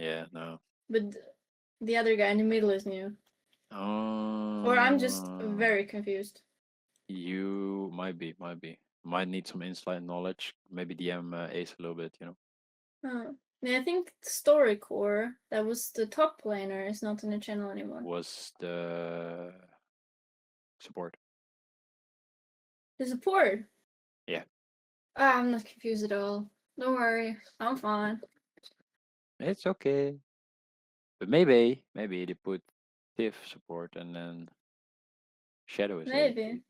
Yeah, no. But the other guy in the middle is new. Or I'm just Oh, very confused. you might be. Might need some inside knowledge. Maybe DM Ace a little bit, you know. Yeah, I think Story Core, that was the top laner, is not in the channel anymore. Was the support. The support. Yeah. I'm not confused at all. Don't worry, I'm fine. It's okay. But maybe they put Tiff support and then Shadow is Ace. Maybe.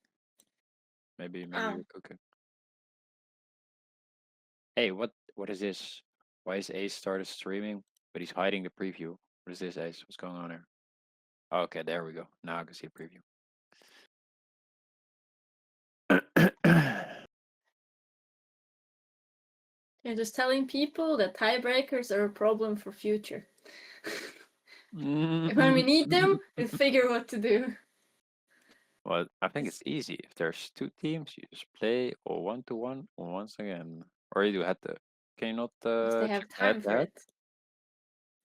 Maybe Oh, you're cooking. Hey, what is this? Why is Ace started streaming, but he's hiding the preview? What is this, Ace? What's going on here? Oh, okay, there we go. Now I can see a preview. you're just telling people that tiebreakers are a problem for future. When we need them, we figure what to do. Well, I think it's easy. If there's two teams, you just play or 1-1 or once again. Or you do head to. Can you not If they check have head time to for head?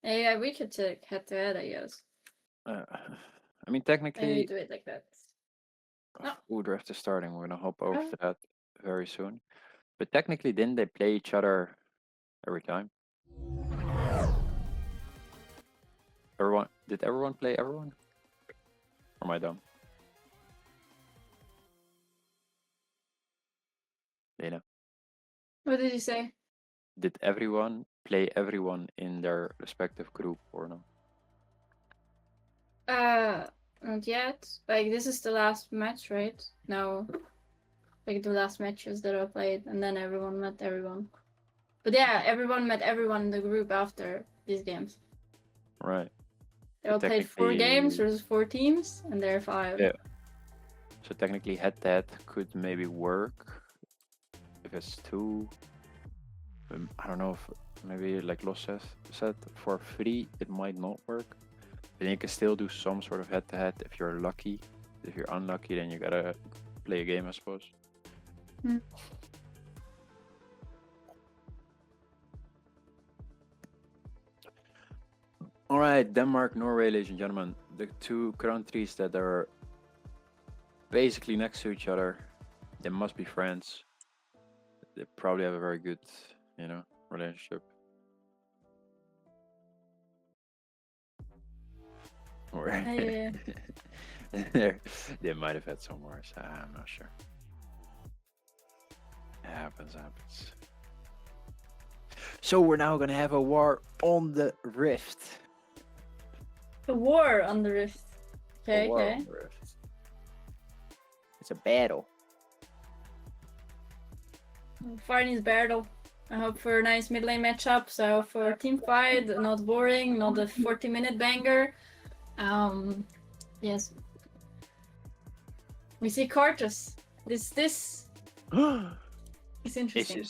it. Yeah, we could check head to head, I guess. Uh, I mean, Maybe we technically, do it like that. No. Draft is starting. We're gonna hop over Oh, to that very soon. But technically, didn't they play each other every time? Everyone did everyone play everyone? Or am I dumb? Dana, what did you say? did everyone play everyone in their respective group or no? Not yet. Like, this is the last match, right? No. Like, the last matches that I played, and then everyone met everyone. But yeah, everyone met everyone in the group after these games. Right. They So all played 4 games technically, versus 4 teams, and there are 5. yeah. So technically, head to head could maybe work if it's two. I don't know if maybe like Los said for free it might not work. Then you can still do some sort of head to head if you're lucky. If you're unlucky, then you gotta play a game, I suppose. Hmm. All right, Denmark, Norway, ladies and gentlemen, the two countries that are basically next to each other. They must be friends. They probably have a very good, relationship. Or I, they might have had some wars. I'm not sure. Happens. So we're now gonna have a war on the rift. a war on the Rift. A Okay, war okay. on the rift. It's a battle. Farney's battle. I hope for a nice mid lane matchup. So for team fight, not boring, not a 40-minute banger. Yes. We see Cartus. This is interesting.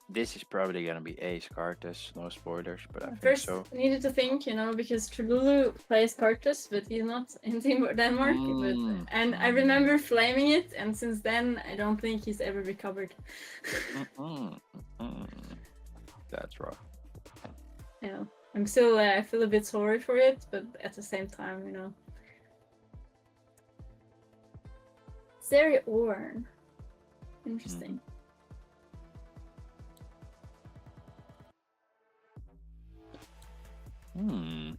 This is probably gonna be Ace Cartus. No spoilers, but I think First, so. needed to think, because Trululu plays Cartus, but he's not in Team Denmark. And I remember flaming it, and since then, I don't think he's ever recovered. That's rough. Yeah, I'm still, I feel a bit sorry for it, but at the same time, Zeri Orn. Interesting. Hmm.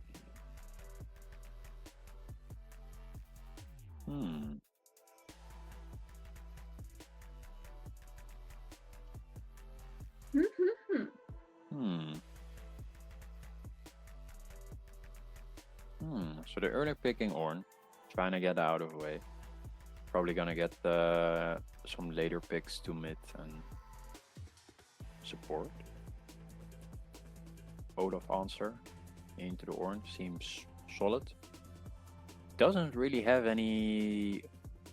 So the early picking Orn, trying to get out of the way. Probably gonna get some later picks to mid and support. Olaf answer into the Orn seems solid. Doesn't really have any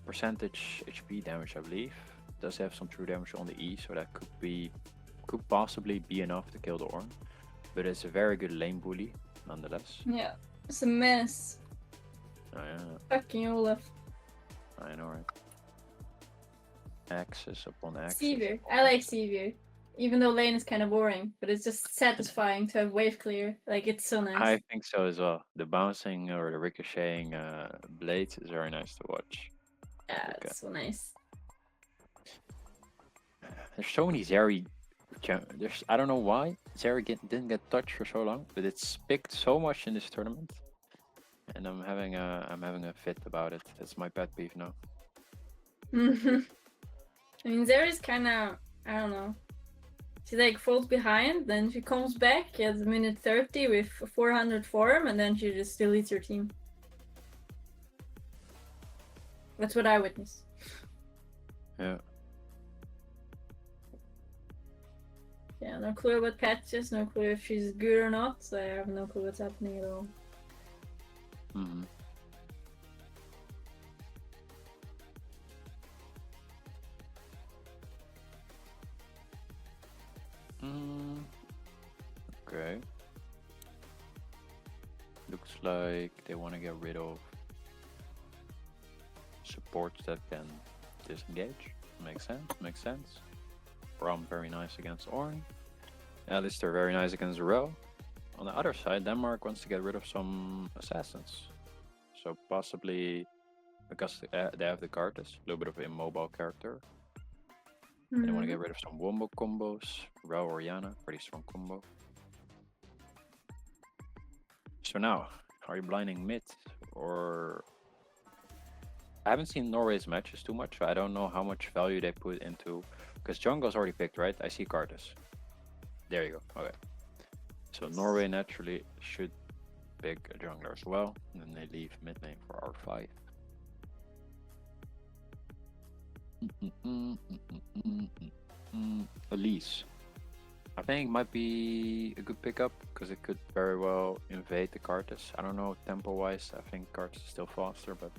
percentage HP damage, I believe. Does have some true damage on the E, so that could possibly be enough to kill the Orn. But it's a very good lane bully, nonetheless. Yeah, it's a mess. Oh, yeah. Fucking Olaf. I know, right? Axis upon axis. Sevier. I like Sevier. Even though lane is kind of boring, but it's just satisfying to have wave clear. Like, it's so nice. I think so as well. The bouncing or the ricocheting blades is very nice to watch. Yeah, Look it's so nice. There's so many Zeri. There's I don't know why Zeri didn't get touched for so long, but it's picked so much in this tournament, and I'm having a fit about it. That's my pet peeve now. I mean, Zeri's kind of, I don't know. She like falls behind, then she comes back at minute 30 with 400 form, and then she just deletes your team. That's what I witnessed. Yeah. Yeah, no clue about patches, no clue if she's good or not, so I have no clue what's happening at all. Mm-hmm. Okay. Looks like they want to get rid of supports that can disengage. Makes sense. Makes sense. Rom very nice against Ornn. Alistair very nice against Rel. On the other side, Denmark wants to get rid of some assassins. So possibly because they have the Cartus, a little bit of an immobile character. They want to get rid of some wombo combos. Rel or Yana, pretty strong combo. So now, are you blinding mid or? I haven't seen Norway's matches too much, so I don't know how much value they put into. Because jungle's already picked, right? I see Cartus. There you go. Okay. So Norway naturally should pick a jungler as well, and then they leave mid lane for R5. Elise. I think might be a good pickup because it could very well invade the Cartus. I don't know tempo wise. I think Cartus is still faster, but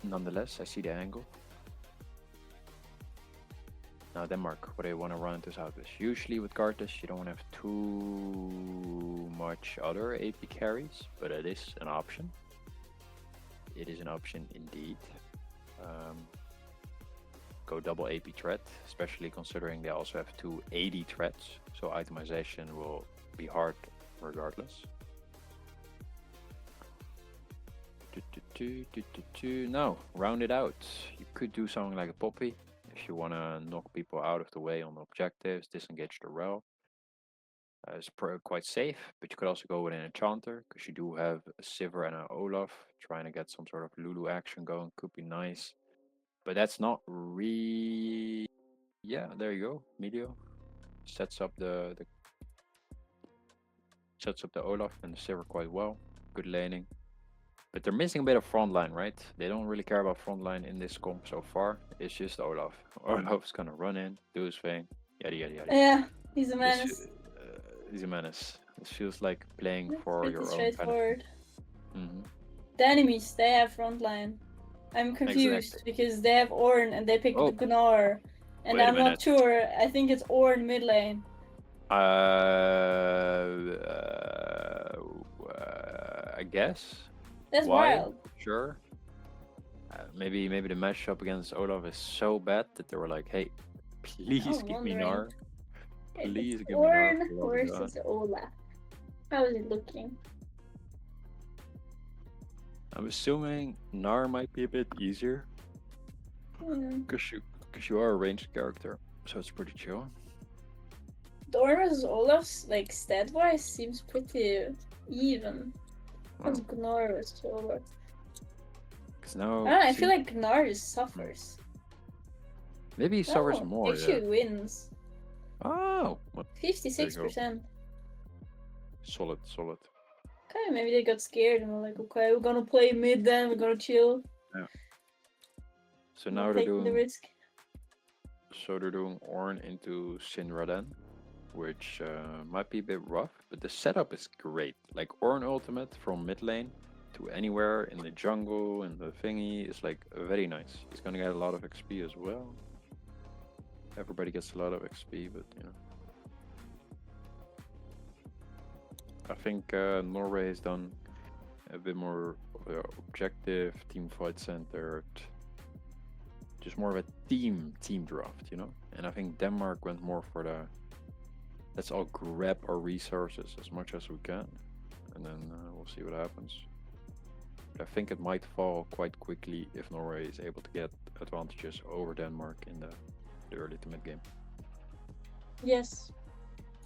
nonetheless, I see the angle. Now Denmark, what do you want to run into Southwest? Usually with Cartus, you don't want to have too much other AP carries, but it is an option. It is an option indeed. Go double AP threat, especially considering they also have two AD threats, so itemization will be hard regardless. Now, round it out. You could do something like a Poppy if you want to knock people out of the way on objectives, disengage the Rel. It's quite safe, but you could also go with an Enchanter because you do have a Sivir and an Olaf. Trying to get some sort of Lulu action going could be nice. But that's not really. Yeah, there you go. Medio sets up the Olaf and the Sivir quite well. Good laning. But they're missing a bit of frontline, right? They don't really care about frontline in this comp so far. It's just Olaf. Olaf's gonna run in, do his thing, yada yada yada. Yeah, he's a menace. He's a menace. It feels like playing It's for pretty your own straightforward. benefit. The enemies, they have frontline. I'm confused because they have Ornn and they picked Gunnar. And I'm not sure. I think it's Ornn mid lane. I guess. That's wild. Sure. Maybe the matchup against Olaf is so bad that they were like, "Hey, please give me Gnar. Please give me Gnar." Versus Olaf. How is it looking? I'm assuming Gnar might be a bit easier because you are a ranged character, so it's pretty chill. The Ornn versus Olaf's like stat wise seems pretty even. What's Gnar versus Olaf? Because now I feel like Gnar just suffers. Maybe he suffers more. Actually wins. Oh, 56%. Solid. Okay, maybe they got scared and were like, okay, we're gonna play mid then, we're gonna chill. Yeah. So now they're doing the risk. So they're doing Ornn into Syndra then, which might be a bit rough, but the setup is great. Like Ornn ultimate from mid lane to anywhere in the jungle and the thingy is like very nice. He's gonna get a lot of XP as well. Everybody gets a lot of XP, but you know. I think Norway has done a bit more objective, team fight centered, just more of a team draft, you know. And I think Denmark went more for the let's all grab our resources as much as we can, and then we'll see what happens. But I think it might fall quite quickly if Norway is able to get advantages over Denmark in the early to mid game. Yes.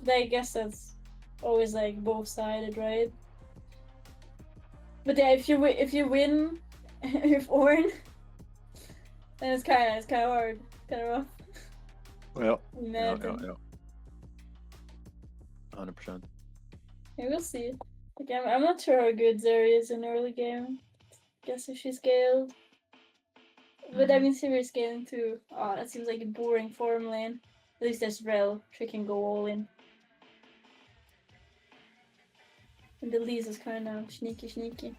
But I guess that's always like both-sided, right? But yeah, if you win with Orn, then it's kind of hard, kind of rough. Well, Imagine. yeah. 100%. Yeah, we'll see. Like, I'm not sure how good Zeri is in early game. Guess if she's scaled. But I mean, Sivir is scaling too. Oh, that seems like a boring farm lane. At least there's Rel. She can go all in. And the Lise is kind of sneaky.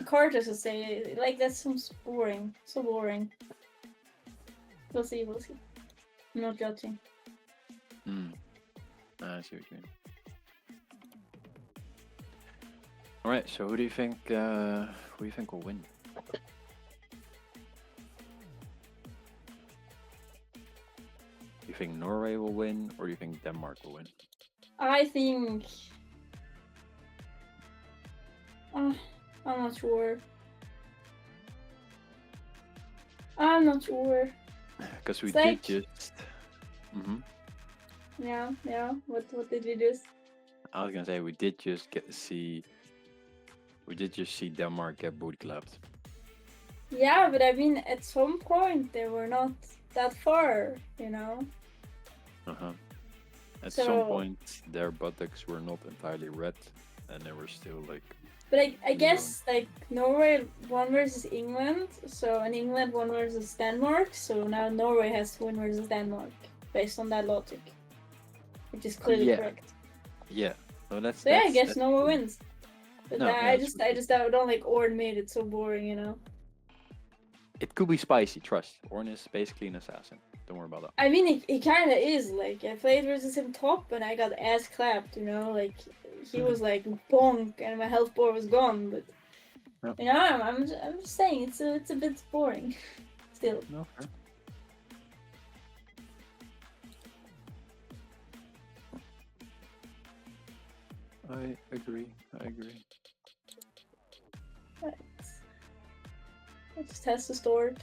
Carters would say, like, that sounds boring. So boring. We'll see. I'm not judging. I see what you mean. All right, so who do you think will win? Do you think Norway will win, or do you think Denmark will win? I think. I'm not sure. Because we It's did like- just. Yeah. What did we do? I was gonna say we did just see Denmark get booty clapped. Yeah, but I mean, at some point they were not that far, you know. At So- some point, their buttocks were not entirely red, and they were still like. But I guess like Norway won versus England, so and England won versus Denmark, so now Norway has to win versus Denmark based on that logic, which is clearly Yeah. correct. Yeah. So that's. So yeah, I that's- guess that's Norway good. wins. But No, yeah, I that's just don't like Orn made it so boring, you know. It could be spicy. Trust. Orn is basically an assassin. Don't worry about that. I mean, he kind of is. Like, I played versus him top, and I got ass clapped. You know, like he was like bonk, and my health bar was gone. But Yep. you know, I'm just saying it's a bit boring. Still, No. Fair. I agree. right. It just has to store it.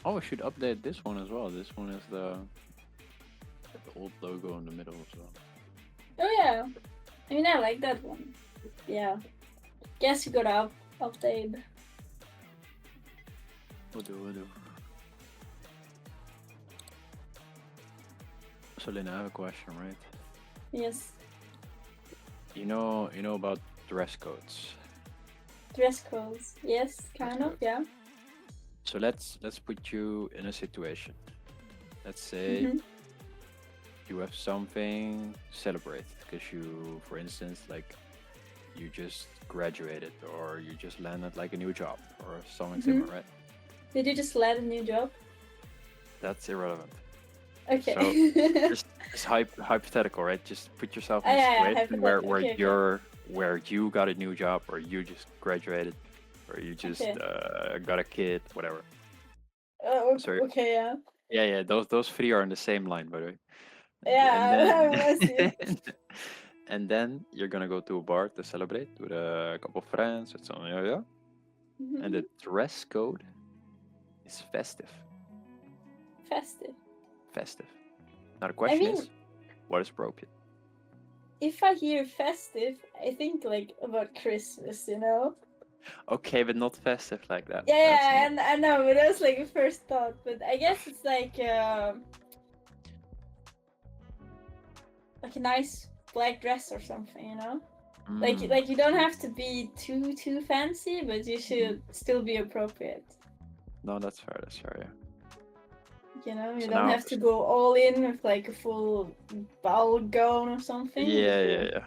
Oh, I should update this one as well. This one is the old logo in the middle as well. Oh yeah, I mean I like that one. Yeah, guess you gotta update. We'll do. So Lynn, I have a question, right? Yes, You know about dress codes. dress codes. Yes, kind of. code. Yeah. So let's put you in a situation. Let's say Mhm. you have something to celebrate because you, for instance, like you just graduated or you just landed like a new job or something similar, right? Did you just land a new job? That's irrelevant. Okay. Just hypothetical, right? Just put yourself in a Yeah, situation where hypothetical, okay, you're where you got a new job or you just graduated or you just Okay. got a kid, whatever. Sorry. Okay, yeah. Yeah. Those three are on the same line, by the way. Yeah, I see. And then you're gonna go to a bar to celebrate with a couple of friends or something, yeah. And the dress code is festive. Festive. Now the question mean- is, what is appropriate? If I hear festive, I think like about Christmas, you know? Okay, but not festive like that. Yeah, That's yeah, not- and I know, but that was like a first thought. But I guess it's like a nice black dress or something, you know? Like you don't have to be too fancy, but you should still be appropriate. No, that's fair. Yeah. You know, you So don't now- have to go all in with like a full ball gown or something. Yeah.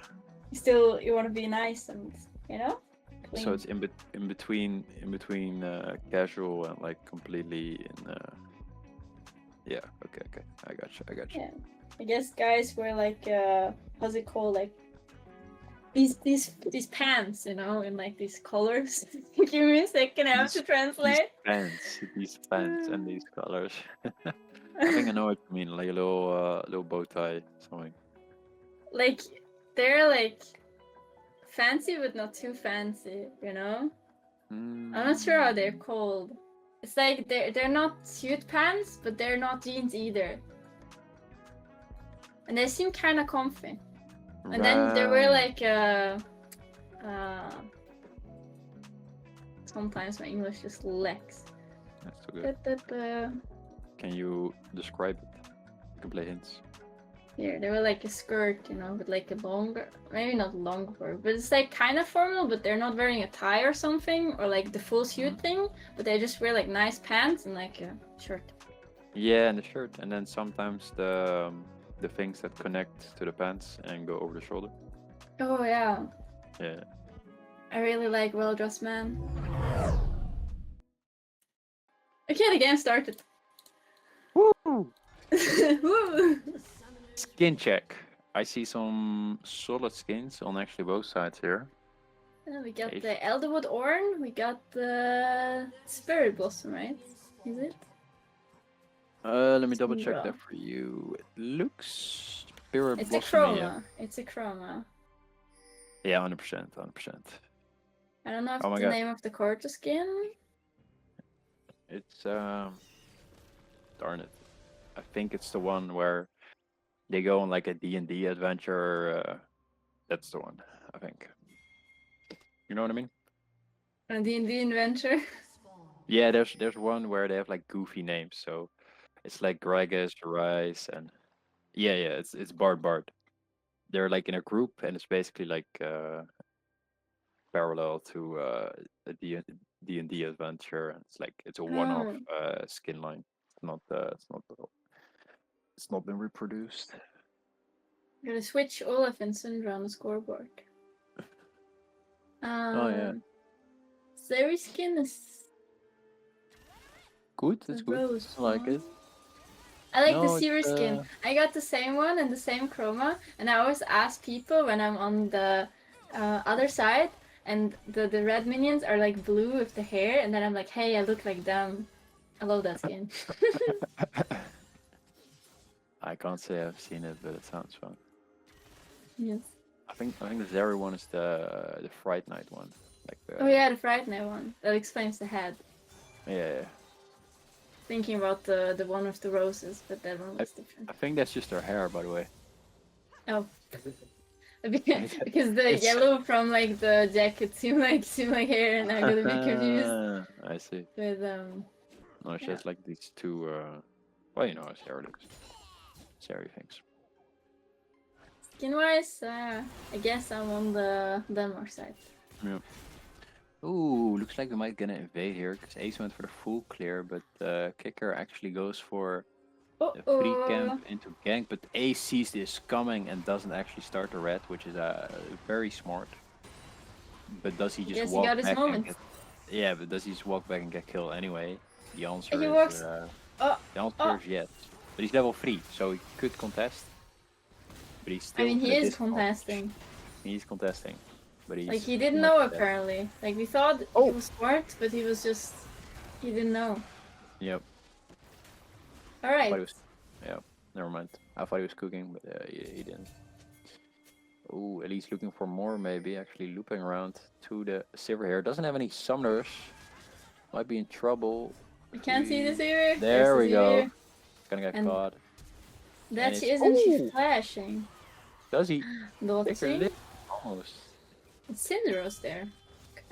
You want to be nice and you know. Clean. So it's in between casual and like completely Yeah. Okay. Okay. I got you. I got you. Yeah. I guess guys wear like how's it called, like these pants, you know, in like these colors. Give me a second, I have to These translate. these pants, and these colors. I think I know what you mean. Like a little bow tie, something. Like they're like fancy but not too fancy, you know? I'm not sure how they're Mm, called. It's like they're not suit pants, but they're not jeans either. And they seem kind of comfy. And then there were right. like uh sometimes my English just lacks. That's so good. Can you describe it? You can play hints. Here, they were like a skirt, you know, with like a longer, maybe not longer, but it's like kind of formal, but they're not wearing a tie or something, or like the full suit thing, but they just wear like nice pants and like a shirt. Yeah, and the shirt, and then sometimes the things that connect to the pants and go over the shoulder. Oh yeah, Yeah. I really like well-dressed men. Okay, the game started. Woo! Woo! Skin check. I see some solid skins on actually both sides here. We got Okay. the Elderwood Orn, we got the Spirit Blossom, right? Is it? Let me double check Syndra. that for you. It looks Spirit It's a Blossom, yeah. chroma. It's a chroma. Yeah, 100%, 100%. I don't know if Oh my the god. name of the Corta skin. It's darn it. I think it's the one where they go on like a D&D adventure. That's the one, I think. You know what I mean? A D&D adventure. Yeah, there's one where they have like goofy names, so it's like Gragas, Rise, and yeah, it's Bard. They're like in a group, and it's basically like parallel to a D&D adventure. And it's like it's a one-off Oh, skin line. It's not been reproduced. gotta switch Olaf and Syndra on the scoreboard. Oh yeah, Zeri skin is good. a It's good. rose I like it. one. I like the No, Seer it's skin. I got the same one and the same chroma, and I always ask people when I'm on the other side, and the red minions are like blue with the hair, and then I'm like, hey, I look like them. I love that skin. I can't say I've seen it, but it sounds fun. Yes. I think the Zeri one is the Fright Night one. Like the Oh yeah, the Fright Night one. That explains the head. yeah. Thinking about the one with the roses, but that one was different. I think that's just her hair, by the way. Oh. Because the It's- yellow from like the jacket seemed like hair, and I'm gonna be confused I see. with No, she yeah. has like these two. Well, you know, as Zeri looks. Zeri things. Skin wise, I guess I'm on the Denmark side. Yeah. Ooh, looks like we might gonna invade here because Ace went for the full clear, but Kicker actually goes for the free camp into gank. But Ace sees this coming and doesn't actually start the red, which is very smart. But does he just Guess he walk got his back and moment. get? Yeah, but does he just walk back and get killed anyway? The answer He is walks. Oh, the answer is yes. But he's level 3, so he could contest. But he's I still. mean, at he a is disadvantage. contesting. He's contesting, but he's Like he didn't too much know dead. apparently. Like we thought Oh. he was smart, but he was just he didn't know. Yep. All I right. thought he was. Yeah. Never mind. I thought he was cooking, but he didn't. Oh, at least looking for more, maybe. Actually looping around to the silver here. Doesn't have any summoners. Might be in trouble. You can't see the Zero. There we go. Zero. Gonna get And caught. that And she it's- isn't she Ooh! flashing. Does he? Don't Take her see? lip. Almost. It's Syndra's there.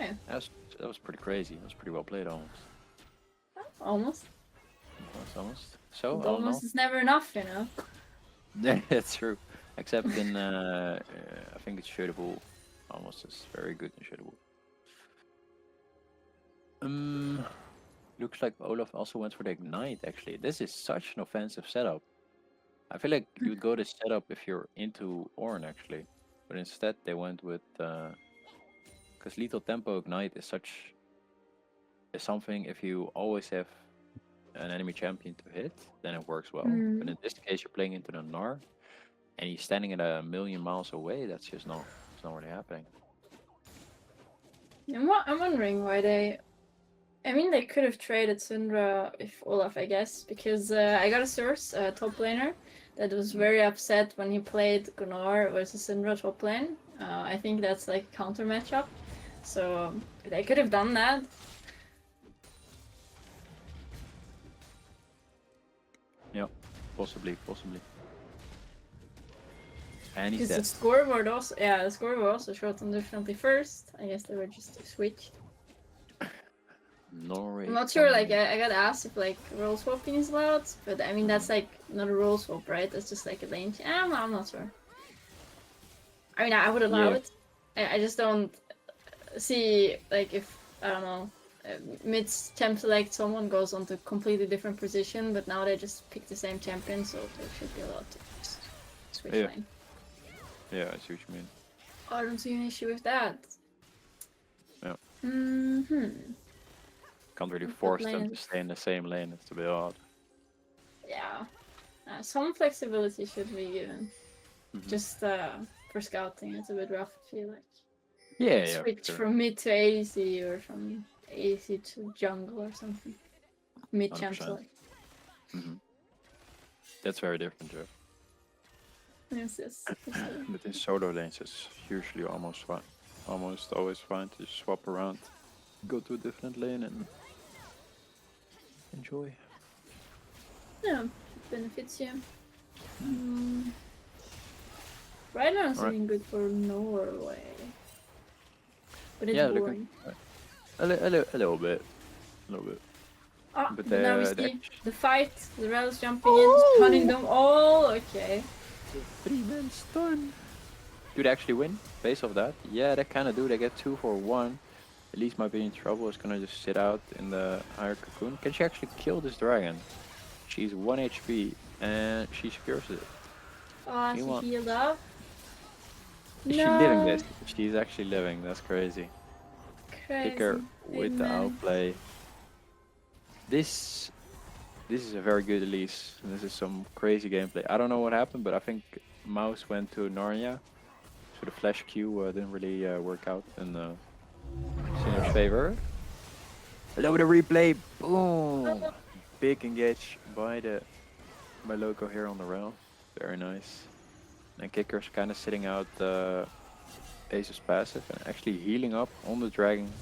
Okay. That was pretty crazy. That was pretty well played, almost. Almost. Almost. So, But I don't know. almost is never enough, you know. That's true. Except in, I think it's shootable. Almost is very good in shootable. Looks like Olaf also went for the ignite. Actually, this is such an offensive setup. I feel like you'd go this setup if you're into Ornn actually, but instead they went with because lethal tempo ignite is something if you always have an enemy champion to hit, then it works well. But Mm. in this case, you're playing into the Gnar, and he's standing at a million miles away. That's just not. It's not really happening. I'm wondering why they. I mean, they could have traded Syndra with Olaf, I guess, because I got a source, a top laner, that was very upset when he played Gunnar versus Syndra top lane. I think that's like a counter matchup, so they could have done that. Yeah, possibly. And he's Because the dead. scoreboard also, yeah, the scoreboard also showed them differently first. I guess they were just switched. Norway. I'm not sure. Like, I got asked if like role swapping is allowed, but I mean that's like not a role swap, right? That's just like a lane. I'm not sure. I mean, I would allow it. I just don't see like if I don't know. Mid temp select someone goes on to completely different position, but now they just pick the same champion, so they should be allowed to just switch lane. Yeah, I see what you mean. I don't see an issue with that. Yeah. Can't really Top force lane them to is- stay in the same lane. It's a bit odd. Yeah. Some flexibility should be given. Just for scouting, it's a bit rough, I feel like. Yeah, Switch sure. from mid to ADC or from ADC to jungle or something. Mid champ 100%. select. That's very different, Jeff. Yes. But in solo lanes, it's usually almost always fine to just swap around, go to a different lane, and enjoy. Yeah, benefits you. Right now it's looking good for Norway. But it's boring. A little bit. Ah, But but now we the see the fight, the Rels jumping in, hunting them all. Okay. 3-man stun. Do they actually win based off that? Yeah, they kind of do. They get 2 for 1. At least might be in trouble. Is gonna just sit out in the higher cocoon. Can she actually kill this dragon? She's 1 HP and she secures it. Oh, she healed up. Is she living this? She's actually living. That's crazy. Kick her with the outplay. This is a very good release. This is some crazy gameplay. I don't know what happened, but I think Mouse went to Narnia, so the flash Q didn't really work out in Sinner's favor. Hello, the replay. Boom! Big engage by Loco here on the rail. Very nice. And Kicker's kind of sitting out Ace's passive and actually healing up on the dragon,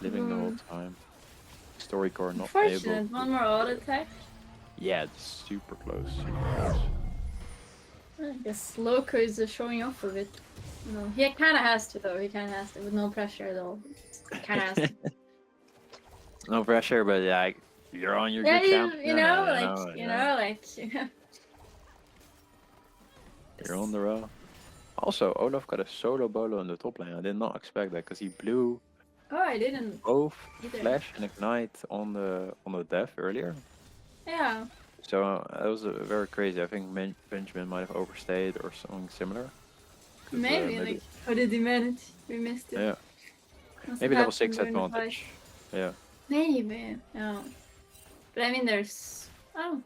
living the whole time. Story core not able. One more auto attack. Yeah, it's super close. I guess Loco is showing off a bit. No, he kind of has to though. He kind of has to with no pressure at all. He kind of has to. No pressure, but yeah, you're on your good champion. You know. You're on the row. Also, Olaf got a solo bolo on the top lane. I did not expect that because he blew. Oh, I didn't. Both either. flash and ignite on the death earlier. Yeah. So that was very crazy. I think Benjamin might have overstayed or something similar. Maybe. Like, how did he manage? We missed it. Yeah. Maybe level 6 advantage. Yeah. Maybe. Yeah. But I mean, there's. Oh.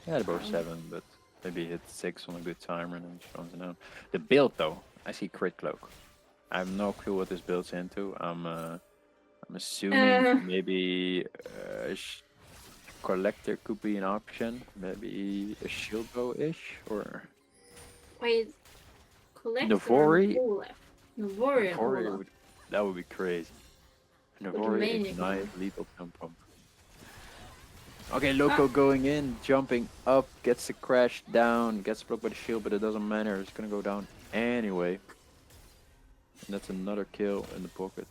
Yeah, they're both 7, but maybe hit 6 on a good timer and then just runs it down. The build though, I see crit cloak. I have no clue what this build's into. I'm assuming maybe collector could be an option. Maybe a shield bow-ish or. Wait, collector. Navori. Navori. That would be crazy. Navori ignite lethal jump pump. Okay, Loco going in, jumping up, gets the crash down, gets blocked by the shield, but it doesn't matter. It's gonna go down anyway. And that's another kill in the pocket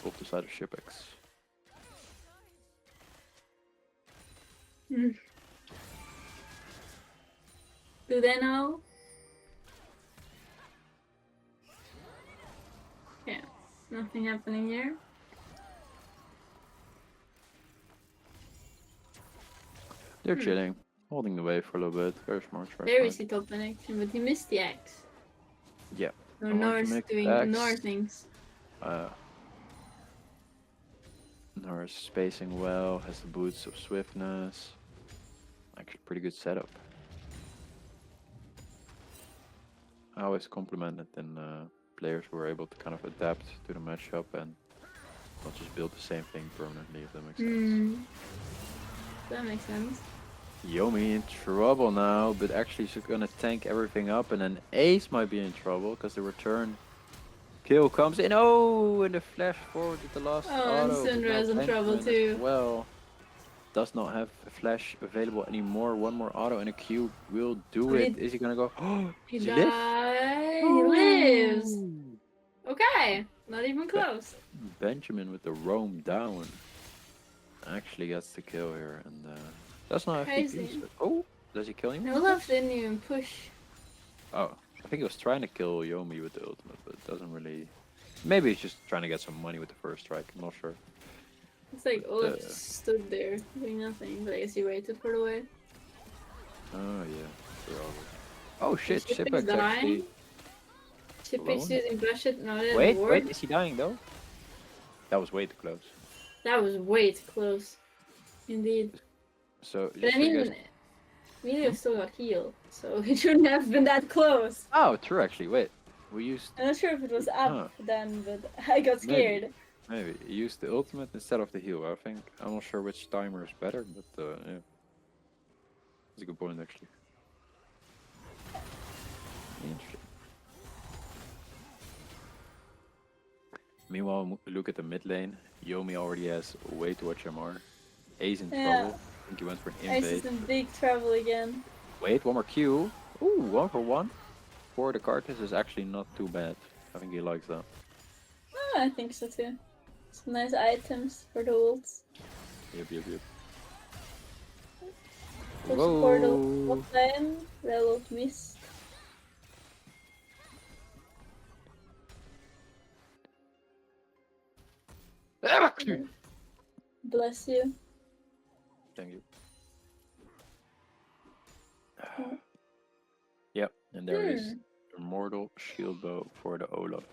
off the side of Shipex. Do they know? Yeah, nothing happening here. They're chilling, holding the wave for a little bit. Very smart. There is the top connection, but he missed the axe. Yeah. Norse doing Norse things. Nara's spacing well, has the boots of swiftness. Actually, pretty good setup. I always compliment it in players who are able to kind of adapt to the matchup and not just build the same thing permanently, if that makes sense. That makes sense. Yomi in trouble now, but actually she's gonna tank everything up, and then Ace might be in trouble because the return kill comes in. Oh, and the flash forward with the last Oh, and auto, but now Syndra's in trouble Benjamin as too. well does not have a flash available anymore. One more auto and a Q will do But it. Is he gonna go? Oh, he does he live? died. He lives. Okay, not even Be- close. Benjamin with the roam down actually gets the kill here, and does not have Crazy. TP. So, oh, does he kill him? Olaf didn't even push. Oh, I think he was trying to kill Yomi with the ultimate, but it doesn't really. Maybe he's just trying to get some money with the first strike. I'm not sure. It's like But, Olaf just stood there doing nothing, but I guess he waited for the wave. Oh yeah. Sure, oh shit! Chippy's Shipwreck's actually. dying. Chippy's alone? using brush it. No, that Wait, ward. is he dying though? That was way too close. That was way too close. Indeed. So But just I so you mean, guys. Emilio still got healed, so it shouldn't have been that close. Oh, true. Actually, wait. We used I'm not sure if it was up Huh. then, but I got scared. maybe he used the ultimate instead of the heal. I think I'm not sure which timer is better, but yeah, that's a good point actually. Interesting. Meanwhile, look at the mid lane. Yomi already has way too much MR. Ace in Yeah. trouble. I think he went for an Ice is invade. in big trouble again. Wait, one more Q. Ooh, 1 for 1. For the Cartus is actually not too bad. I think he likes that. Oh, I think so too. Some nice items for the ults. Yep. Push the portal Whoa. up lane. Reload missed. Bless you. Thank you. Oh. Yep, and there is Immortal Shield Bow for the Olaf.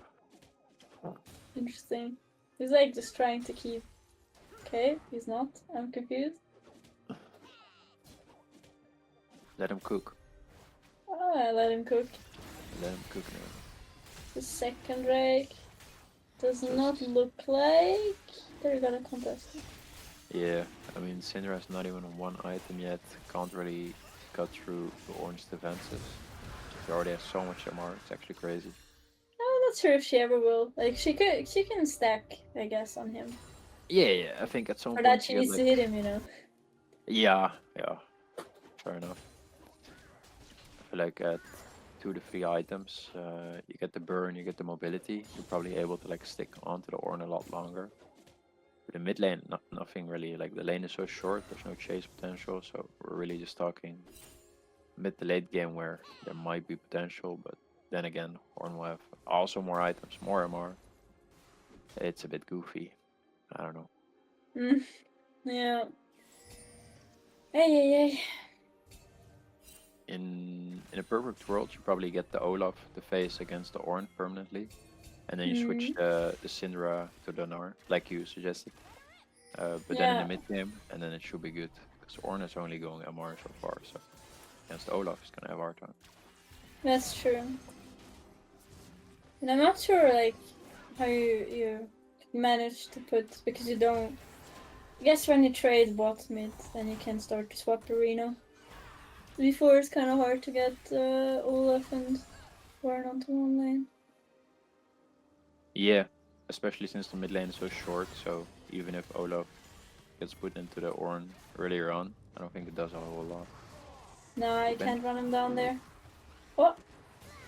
Interesting. He's like just trying to keep. Okay, he's not. I'm confused. Let him cook. Oh, I let him cook. Let him cook now. The second rake does not look like they're gonna contest it. Yeah, I mean, Syndra's not even on one item yet. Can't really cut through the orange defenses. She already has so much MR, it's actually crazy. I'm not sure if she ever will. Like she can stack, I guess, on him. Yeah, I think at some For point that she gets, needs to hit him, you know. Yeah, fair enough. I feel like at 2 to 3 items, you get the burn, you get the mobility. You're probably able to like stick onto the Ornn a lot longer. The mid lane, nothing really. Like the lane is so short, there's no chase potential. So we're really just talking mid to late game where there might be potential, but then again, Ornn will have also more items, more MR. It's a bit goofy. I don't know. Yeah. Hey. In a perfect world, you probably get the Olaf to face against the Ornn permanently, and then you switch the Syndra to the Gnar, like you suggested. But then in the mid game, and then it should be good because Ornn is only going MR so far, so against Olaf is gonna have hard time. That's true. And I'm not sure like how you manage to put, because you don't. I guess when you trade bot mid, then you can start to swap arena. Before it's kind of hard to get Olaf and Warren onto one lane. Yeah, especially since the mid lane is so short, so even if Olaf gets put into the Ornn earlier on, I don't think it does a whole lot. No, I can't run him down there. Oh!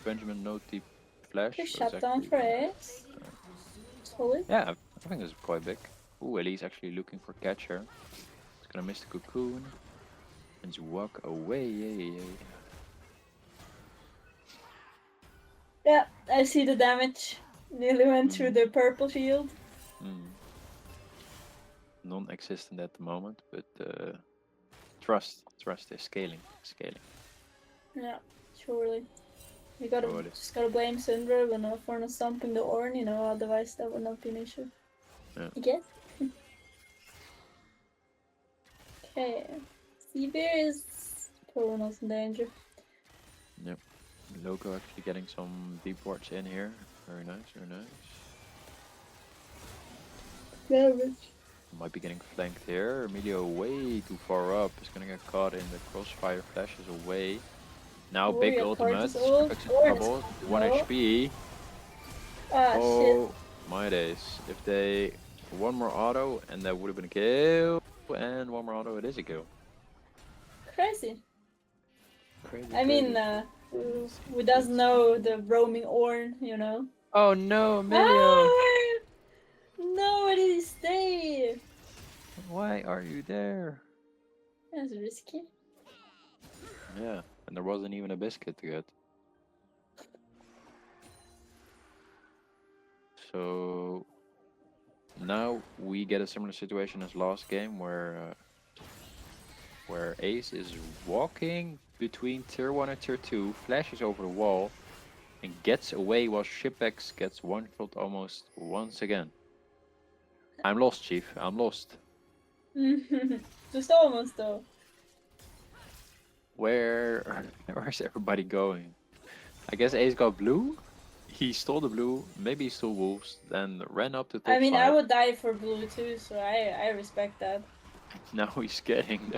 Benjamin no deep flash. Good so it's shut down actually for kinda- Ace. Solid. Yeah, I think it's quite big. Ooh, Ellie's actually looking for catcher. It's gonna miss the cocoon. And you walk away. Yeah, I see the damage. Nearly went through the purple shield. Non-existent at the moment, but trust is scaling. Yeah, surely. You Surely. just gotta blame Syndra for not stomping the Ornn, you know, otherwise that would not be an issue. Yeah. I guess. Okay. Seabear is pulling us in danger. Yep. Loco actually getting some deep wards in here. Very nice, very nice. Damage. Might be getting flanked here. Emilio way too far up. Is gonna get caught in the crossfire, flashes away. Now Oh, big yeah, ultimate. Cortex ult. Scrippex in Or trouble. 1 no. HP. Ah, shit. Oh my days. If they one more auto and that would have been a kill. And one more auto, it is a kill. Crazy. Crazy, I mean, crazy. who doesn't know the roaming Orn, you know? Oh no, Emilio! Ah! No, where did he stay? Why are you there? That's risky. Yeah, and there wasn't even a biscuit to get. So now we get a similar situation as last game where Ace is walking between tier 1 and tier 2, flashes over the wall, and gets away while Shipex gets one-shot almost once again. I'm lost, Chief. I'm lost. Just almost though. Where's everybody going? I guess Ace got blue. He stole the blue. Maybe he stole wolves. Then ran up to top I mean, I side. would die for blue too, so I respect that. Now he's getting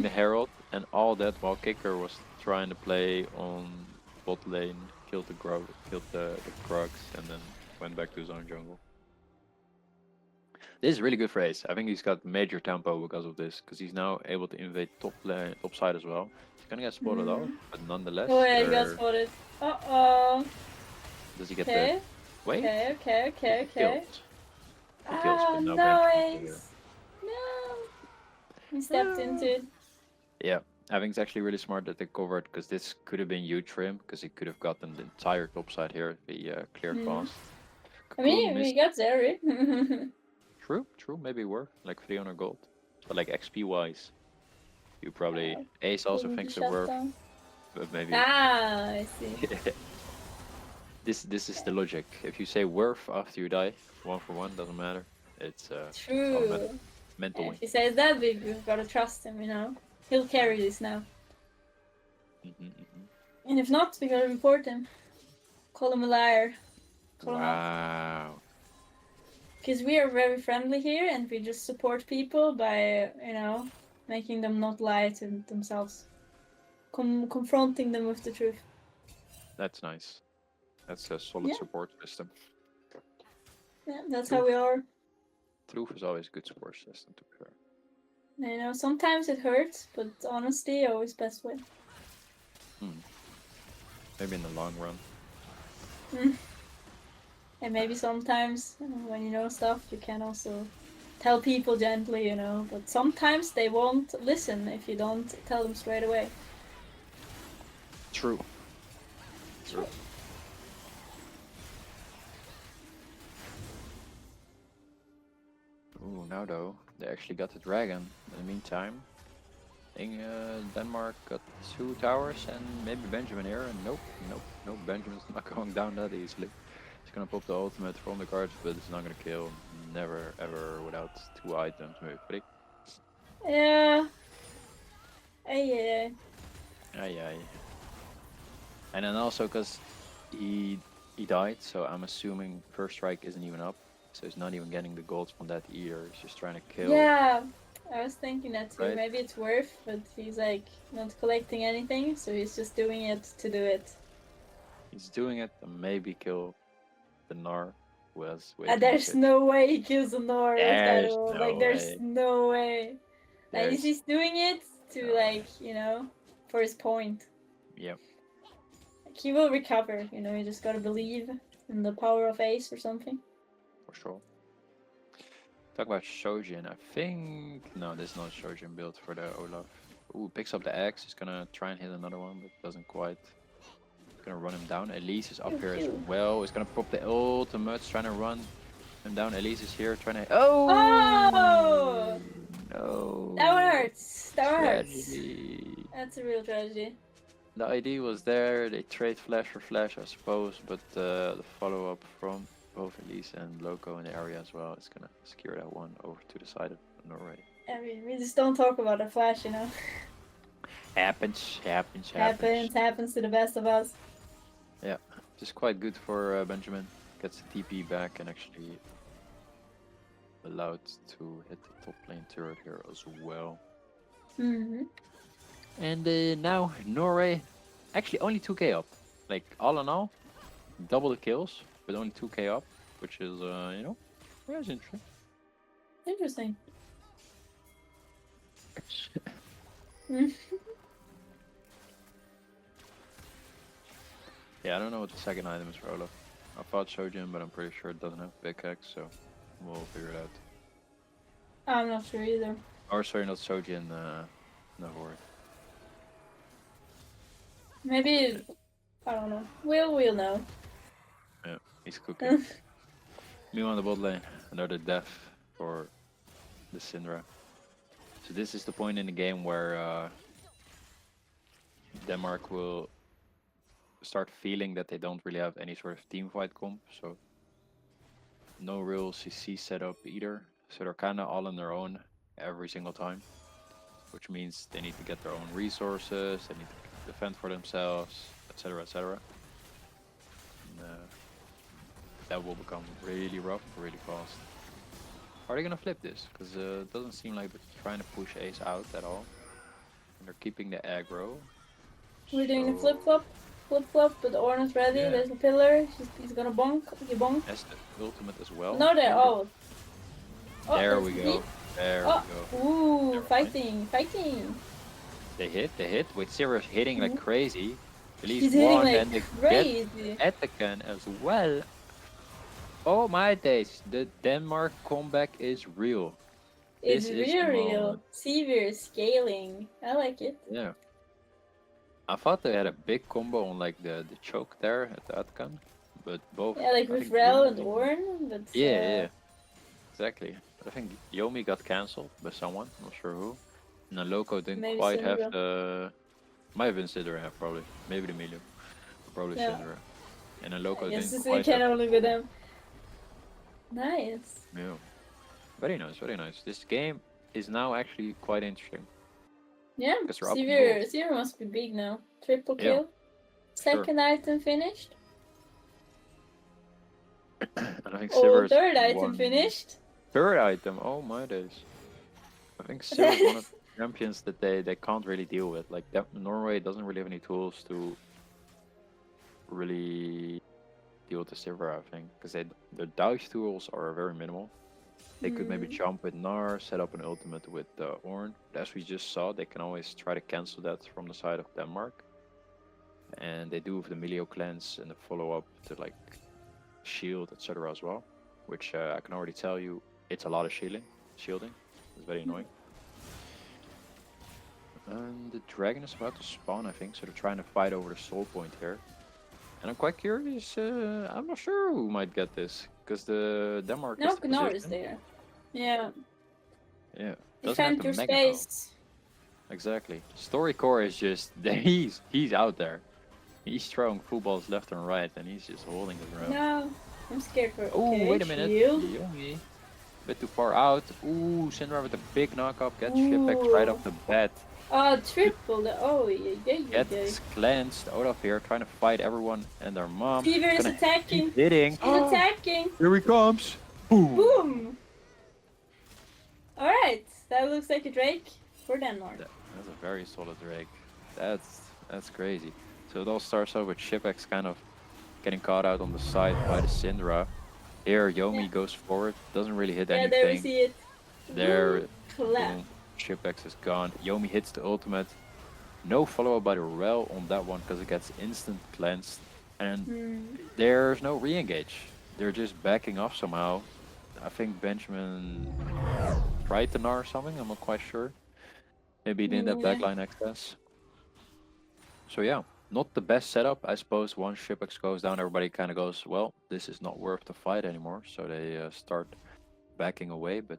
the Herald, and all that while Kicker was trying to play on bot lane, killed the Krugs, and then went back to his own jungle. This is really good for Ace. I think he's got major tempo because of this, because he's now able to invade top side as well. He's gonna get spotted out, but nonetheless. Oh yeah, he got spotted. Uh-oh. Does he get Okay. the wait? Okay. He kills, Ah, but now no, Benjamin here. Ace. No. He stepped into it. Yeah, I think it's actually really smart that they covered, because this could have been huge for him, because he could have gotten the entire top side here if he cleared fast. I mean, Cocoon he got Zeri. True, maybe worth like 300 gold. But like XP wise, you probably Yeah, Ace also couldn't be thinks it shut worth, down. but maybe Ah, I see. this is the logic. If you say worth after you die, 1 for 1 doesn't matter. It's True. mental Yeah, win. if he says that, we've got to trust him, you know. He'll carry this now. And if not, we gotta report him. Call him a liar. Call him out. Wow. Because we are very friendly here and we just support people by, you know, making them not lie to themselves. Confronting them with the truth. That's nice. That's a solid support system. Yeah, that's how we are. Truth is always a good support system, to be fair. You know, sometimes it hurts, but honesty always best way. Maybe in the long run. And maybe sometimes, when you know stuff, you can also tell people gently, you know. But sometimes they won't listen if you don't tell them straight away. True. Ooh, now though, they actually got the dragon. In the meantime, I think Denmark got 2 towers and maybe Benjamin here. And nope, Benjamin's not going down that easily. He's gonna pop the ultimate from the cards, but it's not gonna kill. Never ever without 2 items, maybe 3. Yeah. Aye. And then also because he died, so I'm assuming first strike isn't even up. So he's not even getting the golds from that either. He's just trying to kill. Yeah, I was thinking that too. Right? Maybe it's worth, but he's like not collecting anything, so he's just doing it to do it. He's doing it to maybe kill the Gnar who has way too There's much no way he kills a Nor with that There's ult. no Like, there's way. no way. Like, There's he's doing it to, no like, you know, for his point. Yep. Like, he will recover, you know, you just gotta believe in the power of Ace or something. For sure. Talk about Shojin. I think no, this is not Shojin build for the Olaf. Ooh, picks up the axe. He's gonna try and hit another one, but doesn't quite. He's gonna run him down. Elise is up here as well. He's gonna pop the ultimate, trying to run him down. Elise is here, trying to. Oh! No. That one hurts. That one hurts. Tragedy. That's a real tragedy. The ID was there. They trade flash for flash, I suppose, but the follow up from both Elise and Loco in the area as well is gonna secure that one over to the side of Norway. I mean, we just don't talk about the Flash, you know. Happens. Happens to the best of us. Yeah, just quite good for Benjamin. Gets the TP back and actually allowed to hit the top lane turret here as well. Mm-hmm. And now Norway, actually only 2k up. Like all in all, double the kills, but only 2k up, which is you know, yeah, it's interesting. Interesting. Yeah, I don't know what the second item is for Olaf. I thought Sojin, but I'm pretty sure it doesn't have pickaxe, so we'll figure it out. I'm not sure either. Or sorry, not Sojin, no Horde. Maybe, I don't know. We'll know. Yeah, he's cooking. Me on the bot lane, another death for the Syndra. So this is the point in the game where Denmark will start feeling that they don't really have any sort of team fight comp, so no real CC setup either. So they're kind of all on their own every single time, which means they need to get their own resources, they need to defend for themselves, etc., etc. That will become really rough, really fast. Are they gonna flip this? Because it doesn't seem like they're trying to push Ace out at all. And they're keeping the aggro. We're doing the flip-flop, but Ornn is ready. Yeah. There's a pillar. He's gonna bonk. You bonk. Has the ultimate as well. No, there. Oh. There we go. There we go. Ooh, fighting. They hit. With Sirius hitting like crazy. At least He's hitting one, like and they crazy. get Etican as well. Oh my days, the Denmark comeback is real. It's This is the real. moment. Severe scaling. I like it. Yeah. I thought they had a big combo on like the choke there at the Atkan, but both. Yeah, like I with think Rel Yomi- and Ornn, but Yeah, exactly. But I think Yomi got cancelled by someone, not sure who. And then Loco didn't Maybe quite have Syndra. the. Might have been Sidra, probably. Maybe the Emilio. Probably Yeah. Syndra. And then Loco Yes, didn't we quite can have. only with them. Nice. Yeah. Very nice, very nice. This game is now actually quite interesting. Yeah, Because they're up in Severe gold. must be big now. Triple Yeah. kill. Second item finished. And I think Oh, Silver's third item one- finished. Third item, oh my days. I think Silver's one of the champions that they can't really deal with. Like Norway doesn't really have any tools to really deal with the Silver, I think. Because their dodge tools are very minimal. They could maybe jump with Gnar, set up an ultimate with Ornn. But as we just saw, they can always try to cancel that from the side of Denmark. And they do with the Melio cleanse and the follow-up to like shield, etc. as well. Which I can already tell you, it's a lot of shielding. It's very annoying. And the dragon is about to spawn, I think, so they're trying to fight over the soul point here. And I'm quite curious, I'm not sure who might get this, because the Denmark No, is the Gnar is position. there. Yeah. Yeah. Doesn't have Defend the your mega though. space. Exactly. Story core is just, he's out there. He's throwing footballs left and right, and he's just holding his ground. No, I'm scared for. Oh, Okay, wait a minute. shield. Yomi. Bit too far out. Ooh, Syndra with a big knockup. Gets Shipex right off the bat. Triple. Yeah. Gets cleansed. Olaf here trying to fight everyone and their mom. Fever is Gonna attacking. keep hitting. He's attacking. Here he comes. Boom. Boom. Alright, that looks like a Drake for Denmark. That's a very solid Drake. That's crazy. So it all starts off with Shipex kind of getting caught out on the side by the Syndra. Here Yomi goes forward, doesn't really hit anything. Yeah, there we see it. There, Clap. boom, Shipex is gone. Yomi hits the ultimate. No follow-up by the Rel on that one because it gets instant cleansed. And there's no re-engage. They're just backing off somehow. I think Benjamin tried to Gnar or something, I'm not quite sure. Maybe he didn't have backline access. So yeah, not the best setup. I suppose once Shipex goes down, everybody kind of goes, well, this is not worth the fight anymore. So they start backing away, but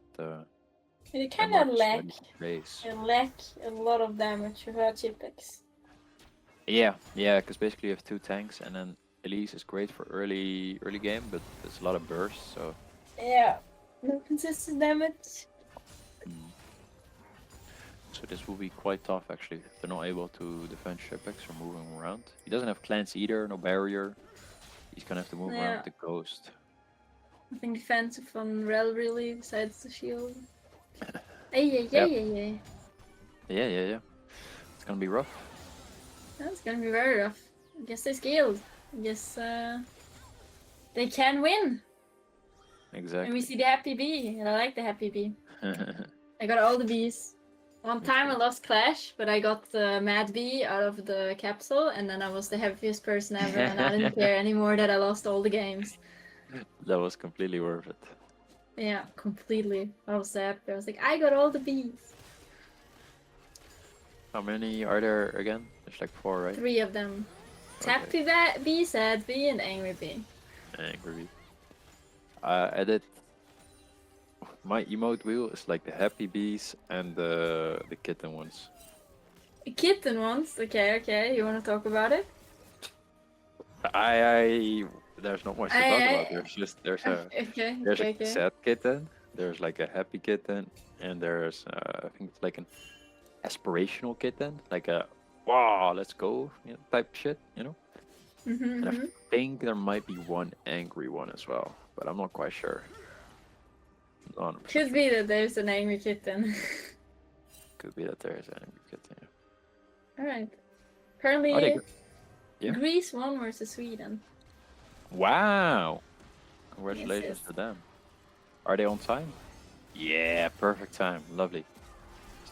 They kind of lack race. a lot of damage without Chipex. Yeah, because basically you have two tanks, and then Elise is great for early game, but there's a lot of bursts, so Yeah, no consistent damage. so this will be quite tough actually. They're not able to defend Shipex or moving around. He doesn't have cleanse either, no barrier. He's gonna have to move around Yeah. with the ghost. Nothing defensive on Rel really, besides the shield. Ay. Yeah. It's gonna be rough. That's gonna be very rough. I guess they scaled. I guess they can win. Exactly. And we see the happy bee, and I like the happy bee. I got all the bees. One time I lost Clash, but I got the Mad Bee out of the capsule, and then I was the happiest person ever, and I didn't care anymore that I lost all the games. That was completely worth it. Yeah, completely. I was so happy. I was like, I got all the bees. How many are there again? There's like 4, right? 3 of them. Okay. Happy bee, sad bee, and angry bee. Angry bee. I did. My emote wheel is like the happy bees and the kitten ones. A kitten once. Okay. You want to talk about it? There's not much to talk about. There's a sad kitten. There's like a happy kitten, and there's I think it's like an aspirational kitten, like a wow, let's go, type shit, And I think there might be one angry one as well, but I'm not quite sure. Could be that there's an angry kitten. Could be that there's an angry kitten. Yeah. Alright. Currently, Yeah. Greece won versus Sweden. Wow! Congratulations Yes. to them. Are they on time? Yeah, perfect time. Lovely.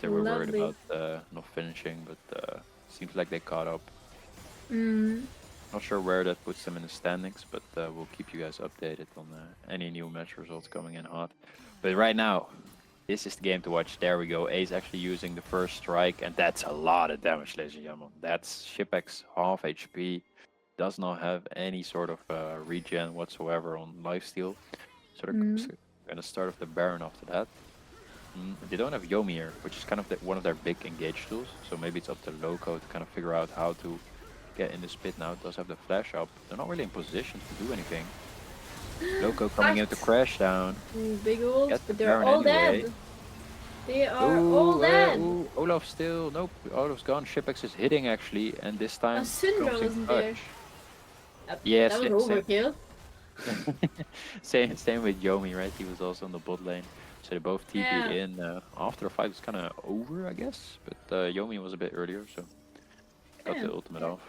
They were worried Lovely. about not finishing, but seems like they caught up. Mm. Not sure where that puts them in the standings, but we'll keep you guys updated on any new match results coming in hot. But right now, this is the game to watch. There we go. Ace actually using the first strike, and that's a lot of damage, ladies and gentlemen. That's Shipex half HP. Does not have any sort of regen whatsoever on lifesteal. So they're gonna start off the Baron after that. They don't have Yomi here, which is kind of one of their big engage tools. So maybe it's up to Loco to kind of figure out how to get in the spit now. It does have the flash up. They're not really in position to do anything. Loco coming in to crash down. Big ult, Get the but they're Baron all anyway. dead. They are all dead. Olaf still. Nope, Olaf's gone. Shipex is hitting actually, and this time. Syndra comes in wasn't there. clutch. Yes, that was overkill. Same with Yomi, right? He was also on the bot lane. So they both TP'd in after the fight was kind of over, I guess. But Yomi was a bit earlier, so got the ultimate off.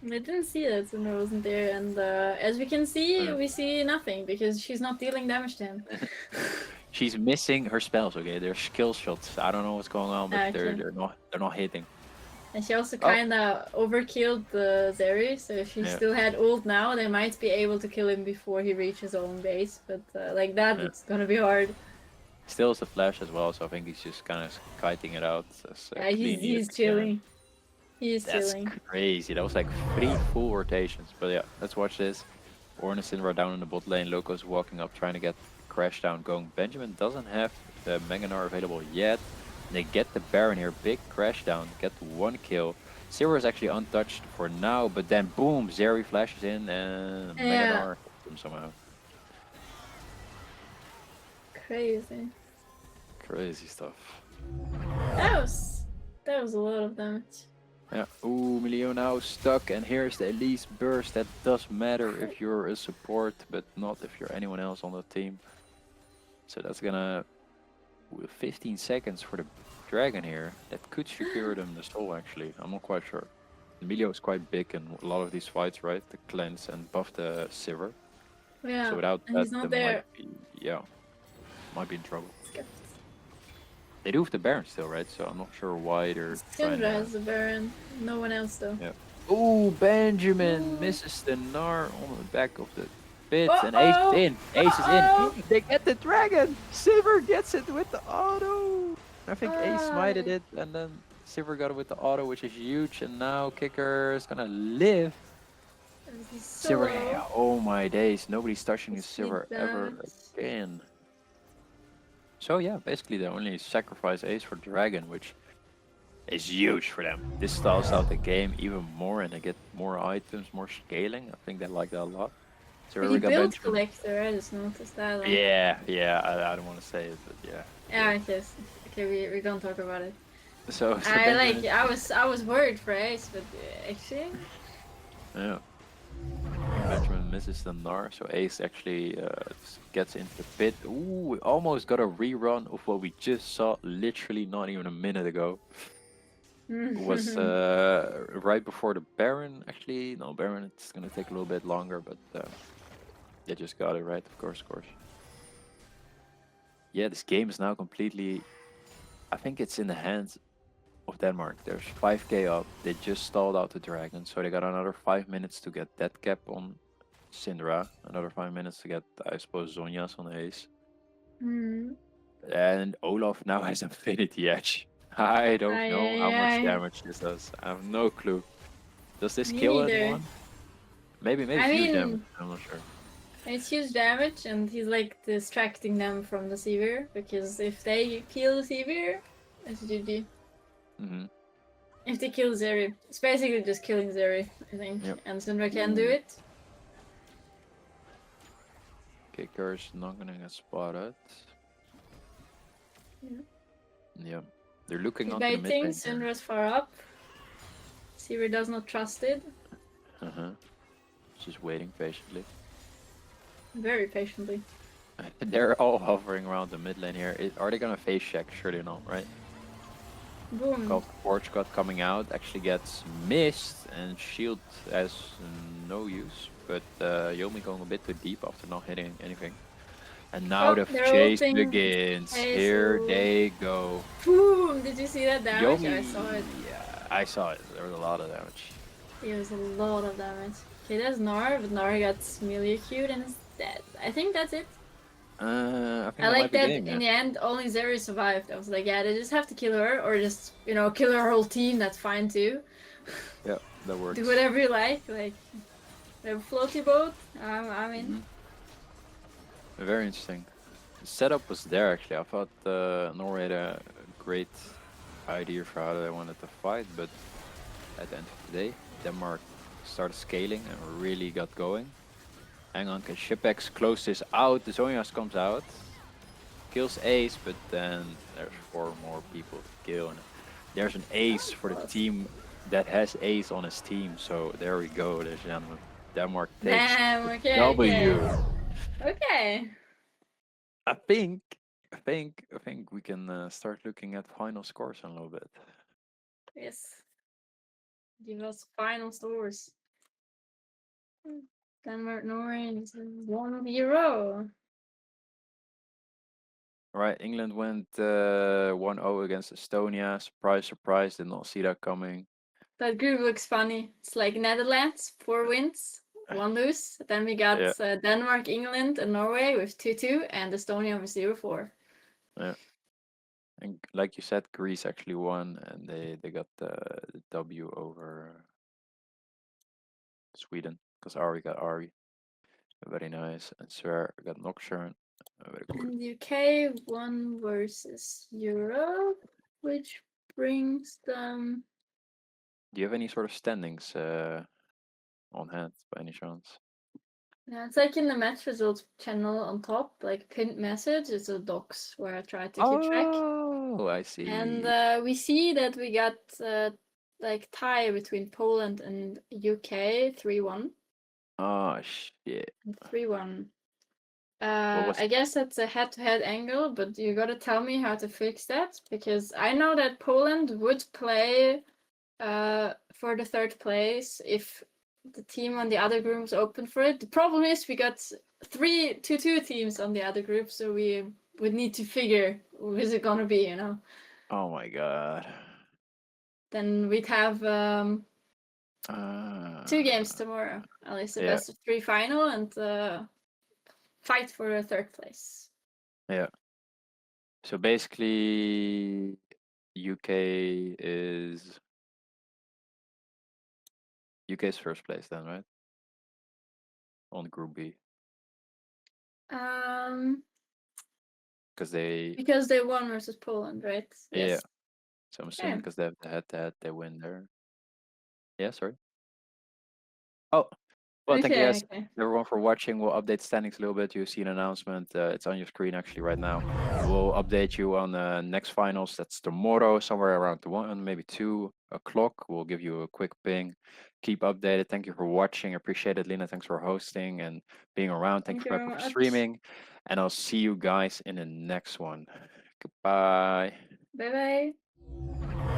I didn't see that Syndra wasn't there, and as we can see, we see nothing because she's not dealing damage to him. She's missing her spells. Okay, they're skill shots. I don't know what's going on, but they're not hitting. And she also kind of overkilled the Zeri, so if she still had ult now, they might be able to kill him before he reaches his own base. But like that, it's gonna be hard. Still has the flash as well, so I think he's just kind of kiting it out. As, he's chilling. He's chilling. That's crazy. That was like 3 full rotations. But yeah, let's watch this. Ornn and Syndra down in the bot lane. Loco's walking up, trying to get Crash down going. Benjamin doesn't have the Mega Gnar available yet. They get the Baron here, big crash down, get 1 kill. Zero is actually untouched for now, but then boom, Zeri flashes in and Mega Gnar hits him somehow. Crazy. Crazy stuff. That was a lot of damage. Yeah, ooh, Milio now stuck, and here's the Elise burst. That does matter if you're a support, but not if you're anyone else on the team. So that's gonna, with 15 seconds for the dragon here, that could secure them the soul actually. I'm not quite sure. Emilio is quite big in a lot of these fights, right? The cleanse and buff the Sivir. Yeah, so without and that, he's not they there. might be in trouble. They do have the Baron still, right? So I'm not sure why they're trying Syndra has the Baron, no one else though. Yeah. Ooh, Benjamin misses the Gnar on the back of the pit, and Ace is in. Ace is in. They get the dragon. Sivir gets it with the auto. I think Ace smited it, and then Sivir got it with the auto, which is huge. And now Kicker is gonna live. Sivir, oh my days, nobody's touching his Sivir ever again. So yeah, basically they only sacrifice Ace for Dragon, which is huge for them. This styles out the game even more, and they get more items, more scaling. I think they like that a lot. So But he build collector, I just noticed that. Yeah, I don't want to say it, but yeah. Yeah, I guess. Okay, we don't talk about it. So I like. Benjamin, I was worried for Ace, but actually, yeah, Benjamin misses the Gnar, so Ace actually gets into the pit. Ooh, we almost got a rerun of what we just saw literally not even a minute ago. It was right before the Baron, actually. No, Baron, it's gonna take a little bit longer, but they just got it right, of course, of course. Yeah, this game is now completely. I think it's in the hands of Denmark. There's 5k up. They just stalled out the dragon, so they got another 5 minutes to get that cap on Syndra. Another 5 minutes to get, I suppose, Zonya's on Ace. mm. And Olaf now has Infinity Edge. I don't Ay, know ay, how much ay. damage this does. I have no clue. Does this Me kill neither. anyone? Maybe I huge damage. mean, I'm not sure. it's huge damage, and he's like distracting them from the Seaver because if they kill the Seaver, it's GG. Mm-hmm. If they kill Zeri, it's basically just killing Zeri, I think, Yep. and Syndra can do Ooh. it. Kicker's not gonna get spotted. Yeah. Yeah. They're looking He's onto the mid baiting, lane here. Syndra's far up. Seaver does not trust it. Uh-huh. Just waiting patiently. Very patiently. They're all hovering around the mid lane here. Are they gonna face check? Surely not, right? Boom. Forge cut coming out actually gets missed, and shield has no use. But Yomi going a bit too deep after not hitting anything. And now Oh, the they're chase ulting. begins. Here Hazel. they go. Boom! Did you see that damage? I saw it. Yomi, yeah, I saw it. There was a lot of damage. It was a lot of damage. Okay, that's Gnar, but Gnar got melee queued and is dead. I think that's it. I think I that might like be that game. in Yeah, the end only Zeri survived. I was like, yeah, they just have to kill her or just, kill her whole team, that's fine too. yeah, that works. Do whatever you like. Like, they have a floaty boat. I'm in. Mhm. Very interesting. The setup was there actually. I thought Norway had a great idea for how they wanted to fight, but at the end of the day, Denmark started scaling and really got going. Hang on, can Shipex close this out? The Zonias comes out, kills Ace, but then there's 4 more people to kill, and there's an ace for the team that has Ace on his team. So there we go, ladies and gentlemen. Denmark takes Damn, the okay, W. okay. I think, I think we can start looking at final scores in a little bit. Yes. Give us final scores. Denmark, Norway, 1-0. All right, England went 1-0 against Estonia. Surprise, surprise, did not see that coming. That group looks funny. It's like Netherlands, 4 wins, 1 lose. Then we got Yeah, Denmark, England, and Norway with 2-2, and Estonia with 0-4. yeah. And like you said, Greece actually won, and they got the W over Sweden because Ari got Ari. Very nice. And Sver got Nocturne. Very good. And UK won versus Europe, which brings them. Do you have any sort of standings on hand by any chance? Yeah, it's like in the match results channel on top, like pinned message. It's a docs where I try to keep track. Oh, I And see. we see that we got like tie between Poland and UK 3-1. Oh, shit. 3-1. What was I guess that's a head-to-head angle, but you gotta tell me how to fix that because I know that Poland would play for the third place if the team on the other groups open for it. The problem is we got 3-2 teams on the other group, so we would need to figure who is it gonna be, Oh my god. Then we'd have 2 games Uh, tomorrow, at least the yeah, best of 3 final, and fight for the third place. yeah. So basically, UK is UK's first place then, right? On Group B, Um, because they, because they won versus Poland, right? yeah. Yes. So I'm Yeah. assuming because they have the head-to-head, they win there. Yeah, sorry. Oh, Well, thank you Okay, guys, okay. everyone, for watching. We'll update standings a little bit. You see an announcement. It's on your screen actually right now. We'll update you on the next finals. That's tomorrow, somewhere around 1, maybe 2 o'clock. We'll give you a quick ping. Keep updated. Thank you for watching. Appreciate it, Lena. Thanks for hosting and being around. Thank Thank you you for very much. streaming. And I'll see you guys in the next one. Goodbye.